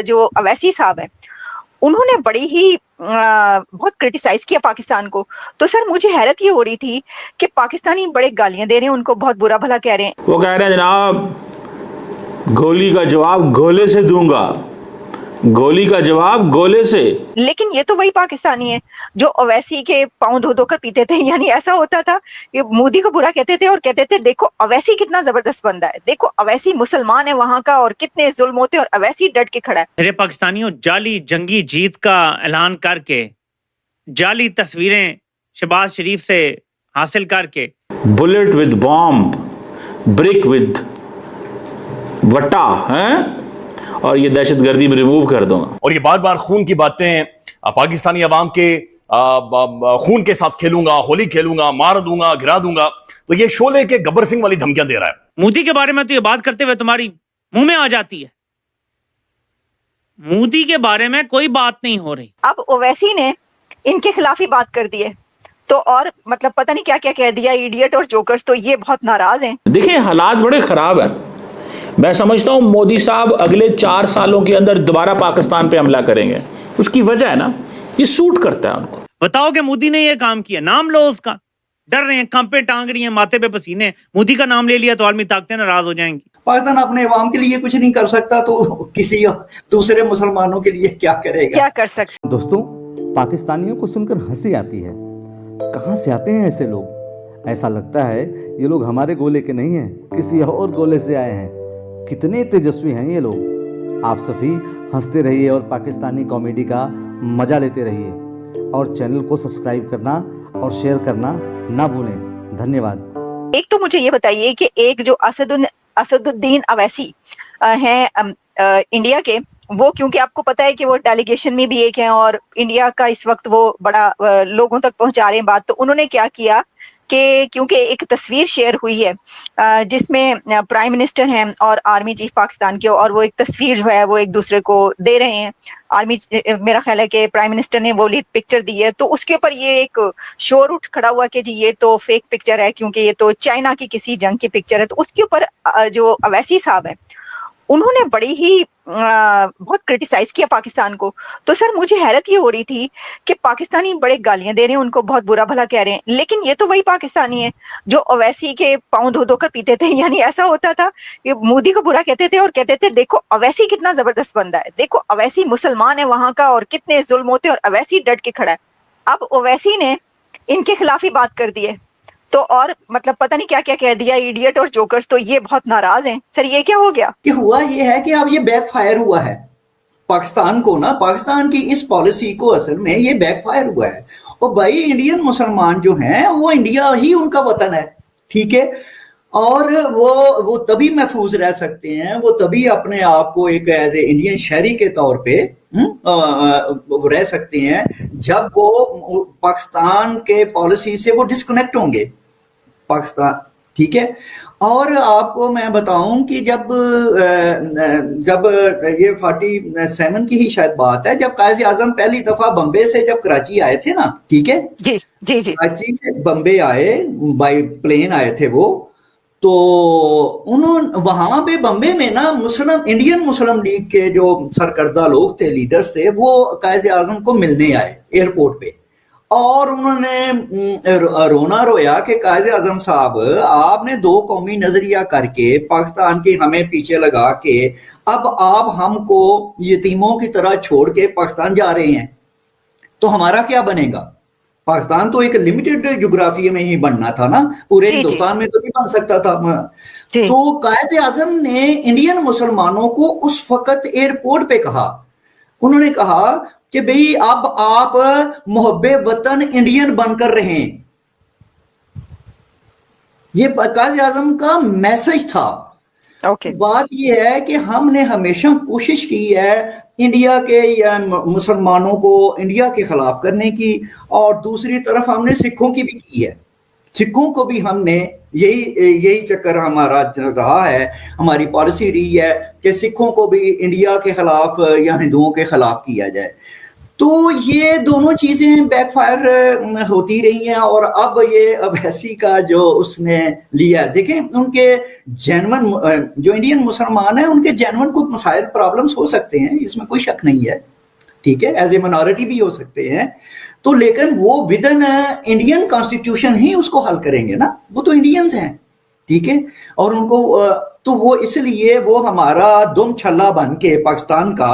जो अवैसी साहब हैं, उन्होंने बड़ी ही बहुत क्रिटिसाइज किया पाकिस्तान को। तो सर मुझे हैरत ये हो रही थी कि पाकिस्तानी बड़े गालियां दे रहे हैं, उनको बहुत बुरा भला कह रहे हैं। वो कह रहे हैं जनाब गोली का जवाब गोले से दूंगा, गोली का जवाब गोले से। लेकिन ये तो वही पाकिस्तानी है जो अवैसी के पाँव धो धोकर पीते थे। यानी ऐसा होता था कि मोदी को बुरा कहते थे और कहते थे देखो अवैसी कितना जबरदस्त बंदा है, देखो अवैसी मुसलमान है वहां का और कितने जुल्म होते हैं और अवैसी डट के खड़ा है। मेरे पाकिस्तानियों, जाली जंगी जीत का ऐलान करके, जाली तस्वीरें शहबाज शरीफ से हासिल करके, bullet with bomb, brick with वट्टा हैं, और ये दहशतगर्दी में रिमूव कर दूंगा। और ये बार बार खून की बातें, पाकिस्तानी अवाम के खून के साथ खेलूंगा, होली खेलूंगा, मार दूंगा, गिरा दूंगा, तो ये शोले के गब्बर सिंह वाली धमकियां दे रहा है। मोदी के बारे में तो ये बात करते हुए तुम्हारी मुंह में आ जाती है, मोदी के बारे में कोई बात नहीं हो रही। अब ओवैसी ने इनके खिलाफ ही बात कर दी है, तो और मतलब पता नहीं क्या क्या कह दिया, इडियट और जोकर्स। तो ये बहुत नाराज हैं। देखिए हालात बड़े खराब है। मैं समझता हूं मोदी साहब अगले 4 सालों के अंदर दोबारा पाकिस्तान पे हमला करेंगे। उसकी वजह है ना, ये सूट करता है उनको। बताओ कि मोदी ने ये काम किया, नाम लो उसका। डर रहे हैं, कंपे टांग रही हैं, माथे पे पसीने। मोदी का नाम ले लिया तो आलमी ताकतें नाराज हो जाएंगी। पाकिस्तान अपने अवाम के लिए कुछ नहीं कर सकता तो किसी दूसरे मुसलमानों के लिए क्या करेगा, क्या कर सकते। दोस्तों, पाकिस्तानियों को सुनकर हंसी आती है। कहां से आते हैं ऐसे लोग? ऐसा लगता है ये लोग हमारे गोले के नहीं हैं, किसी और गोले से आए हैं। कितने तेजस्वी हैं ये लोग। आप सभी हंसते रहिए और पाकिस्तानी कॉमेडी का मजा लेते रहिए, और चैनल को सब्सक्राइब करना और शेयर करना ना भूलें। धन्यवाद। एक तो मुझे ये बताइए कि एक जो असदुद्दीन अवैसी हैं इंडिया के, वो क्योंकि आपको पता है कि वो डेलीगेशन में भी एक हैं और इंडिया का इस वक्त वो बड़ा लोगों तक पहुंचा रहे हैं बात। तो उन्होंने क्या किया कि क्योंकि एक तस्वीर शेयर हुई है जिसमें प्राइम मिनिस्टर हैं और आर्मी चीफ पाकिस्तान के, और वो एक तस्वीर जो है वो एक दूसरे को दे रहे हैं। आर्मी, मेरा ख्याल है कि प्राइम मिनिस्टर ने वो पिक्चर दी है, तो उसके ऊपर ये एक शोर उठ खड़ा हुआ कि जी ये तो फेक पिक्चर है, क्योंकि ये तो चाइना की किसी जंग की पिक्चर है। तो उसके ऊपर जो अवैसी साहब हैं उन्होंने बड़ी ही बहुत क्रिटिसाइज किया पाकिस्तान को। तो सर मुझे हैरत ये हो रही थी कि पाकिस्तानी बड़े गालियां दे रहे हैं, उनको बहुत बुरा भला कह रहे हैं। लेकिन ये तो वही पाकिस्तानी है जो अवैसी के पाँव धो धोकर पीते थे। यानी ऐसा होता था कि मोदी को बुरा कहते थे और कहते थे देखो अवैसी कितना जबरदस्त बंदा है, देखो अवैसी मुसलमान है वहां का और कितने जुल्म होते हैं और अवैसी डट के खड़ा है। अब ओवैसी ने इनके खिलाफ ही बात कर दी है, तो और मतलब पता नहीं क्या क्या कह दिया, इडियट और जोकर्स। तो ये बहुत नाराज हैं। सर ये क्या हो गया? कि हुआ ये है कि अब ये बैकफायर हुआ है पाकिस्तान को ना, पाकिस्तान की इस पॉलिसी को असल में ये बैकफायर हुआ है। और भाई इंडियन मुसलमान जो हैं वो इंडिया ही उनका वतन है, ठीक है, और वो तभी महफूज रह सकते हैं, वो तभी अपने आप को एक एज ए इंडियन शहरी के तौर पे रह सकते हैं जब वो पाकिस्तान के पॉलिसी से वो डिस्कनेक्ट होंगे पाकिस्तान, ठीक है। और आपको मैं बताऊं कि जब ये 47 की ही शायद बात है, जब कायद आजम पहली दफा बम्बे से जब कराची आए थे ना, ठीक है, जी जी जी, कराची से बम्बे आए, बाय प्लेन आए थे वो। तो उन्होंने वहां पे बम्बे में ना इंडियन मुस्लिम लीग के जो सरकर्दा लोग थे, लीडर्स थे, वो कायद आजम को मिलने आए एयरपोर्ट पे, और उन्होंने रोना रोया कि कायद आजम साहब आपने 2 कौमी नजरिया करके पाकिस्तान की हमें पीछे लगा के अब आप हमको यतीमों की तरह छोड़ के पाकिस्तान जा रहे हैं, तो हमारा क्या बनेगा? पाकिस्तान तो एक लिमिटेड ज्योग्राफी में ही बनना था ना, पूरे हिंदुस्तान में तो नहीं बन सकता था। तो कायद आजम ने इंडियन मुसलमानों को उस वक्त एयरपोर्ट पे कहा, उन्होंने कहा कि भाई अब आप मुहब्बे वतन इंडियन बनकर रहे हैं। ये कायद आजम का मैसेज था। बात यह है कि हमने हमेशा कोशिश की है इंडिया के या मुसलमानों को इंडिया के खिलाफ करने की, और दूसरी तरफ हमने सिखों की भी की है। सिखों को भी हमने यही चक्कर हमारा रहा है, हमारी पॉलिसी रही है कि सिखों को भी इंडिया के खिलाफ या हिंदुओं के खिलाफ किया जाए। तो ये दोनों चीजें बैकफायर होती रही हैं और अब ये अवैसी का जो उसने लिया, देखें उनके जेन्युइन जो इंडियन मुसलमान हैं उनके जेन्युइन कुछ मसाइल प्रॉब्लम्स हो सकते हैं, इसमें कोई शक नहीं है, ठीक है, एज ए मिनॉरिटी भी हो सकते हैं, तो लेकिन वो विद इन इंडियन कॉन्स्टिट्यूशन ही उसको हल करेंगे ना, वो तो इंडियंस हैं, ठीक है, और उनको तो वो इसलिए वो हमारा दुम छल्ला बन के पाकिस्तान का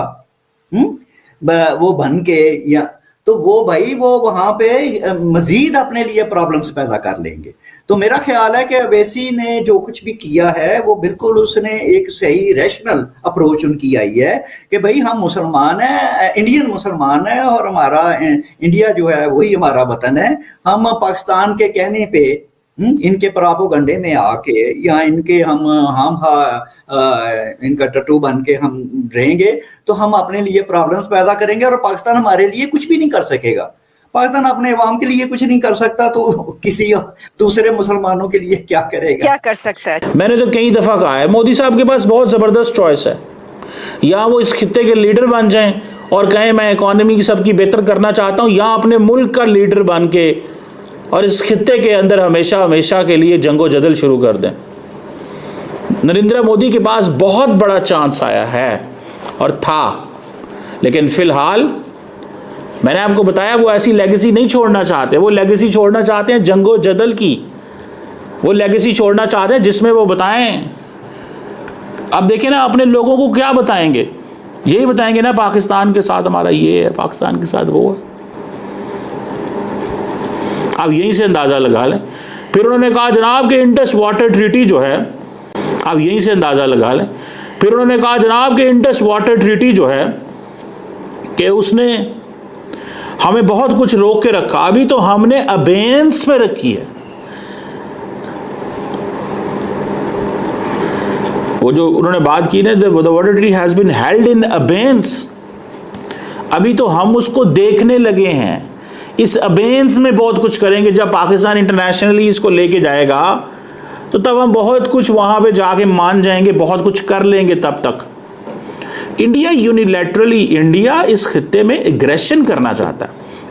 वो बन के, या तो वो भाई वो वहां पे मजीद अपने लिए प्रॉब्लम्स पैदा कर लेंगे। तो मेरा ख्याल है कि अवैसी ने जो कुछ भी किया है वो बिल्कुल उसने एक सही रैशनल अप्रोच उनकी आई है कि भाई हम मुसलमान हैं, इंडियन मुसलमान हैं और हमारा इंडिया जो है वही हमारा वतन है, हम पाकिस्तान के कहने पे इनके प्रोपेगेंडे में आके या इनके इनका टट्टू बन के हम रहेंगे तो हम अपने लिए प्रॉब्लम्स पैदा करेंगे और पाकिस्तान हमारे लिए कुछ भी नहीं कर सकेगा। पाकिस्तान अपने अवाम के लिए कुछ नहीं कर सकता तो किसी दूसरे मुसलमानों के लिए क्या करेगा, क्या कर सकता है। मैंने तो कई दफा कहा है मोदी साहब के पास बहुत जबरदस्त चॉइस है, या वो इस खित्ते के लीडर बन जाएं और कहें मैं इकोनॉमी की सबकी बेहतर करना चाहता हूं, या अपने मुल्क का लीडर बन के और इस खित्ते के अंदर हमेशा हमेशा के लिए जंगो जदल शुरू कर दें। नरेंद्र मोदी के पास बहुत बड़ा चांस आया है और था, लेकिन फिलहाल मैंने आपको बताया वो ऐसी लेगेसी नहीं छोड़ना चाहते, वो लेगेसी छोड़ना चाहते हैं जंगो जदल की, वो लेगेसी छोड़ना चाहते हैं जिसमें वो बताएं, अब देखिए ना अपने लोगों को क्या बताएंगे, यही बताएंगे ना पाकिस्तान के साथ हमारा ये है, पाकिस्तान के साथ वो है। आप यहीं से अंदाज़ा लगा लें। फिर उन्होंने कहा जनाब के इंडस वाटर ट्रीटी जो है, आप यहीं से अंदाज़ा लगा लें। फिर उन्होंने कहा जनाब के इंडस वाटर ट्रीटी जो है कि उसने हमें बहुत कुछ रोक के रखा, अभी तो हमने अबेंस में रखी है। वो जो उन्होंने बात की ना, the water treaty has been held in abeyance, अभी तो हम उसको देखने लगे हैं। इस अबेंस में बहुत कुछ करेंगे, जब पाकिस्तान इंटरनेशनली इसको लेके जाएगा तो तब हम बहुत कुछ वहां पे जाके मान जाएंगे, बहुत कुछ कर लेंगे। तब तक इंडिया यूनिलैटरली, इंडिया इस खित्ते में एग्रेशन करना चाहता है,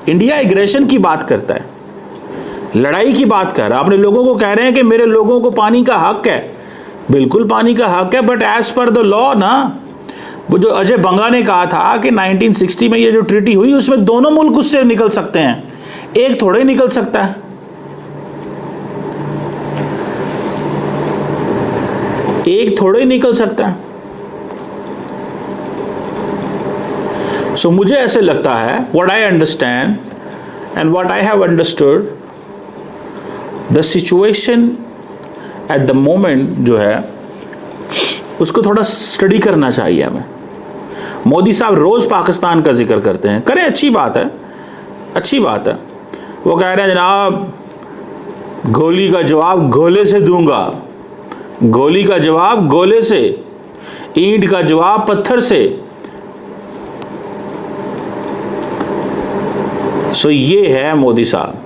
इंडिया एग्रेशन की बात करता है, लड़ाई की बात कर रहा है। अपने लोगों को कह रहे हैं कि मेरे लोगों को पानी का हक है, बिल्कुल पानी का हक है, but as per the law ना, वो जो अजय बंगा ने कहा था कि 1960 में ये जो ट्रीटी हुई उसमें दोनों मुल्क उससे निकल सकते हैं, एक थोड़े ही निकल सकता है। एक थोड़े ही निकल सकता है। सो मुझे ऐसे लगता है, what I understand and what I have understood, the situation at the moment जो है उसको थोड़ा स्टडी करना चाहिए हमें। मोदी साहब रोज पाकिस्तान का जिक्र करते हैं, करें, अच्छी बात है, अच्छी बात है। वो कह रहे हैं जनाब गोली का जवाब गोले से दूंगा, गोली का जवाब गोले से, ईंट का जवाब पत्थर से। सो ये है मोदी साहब।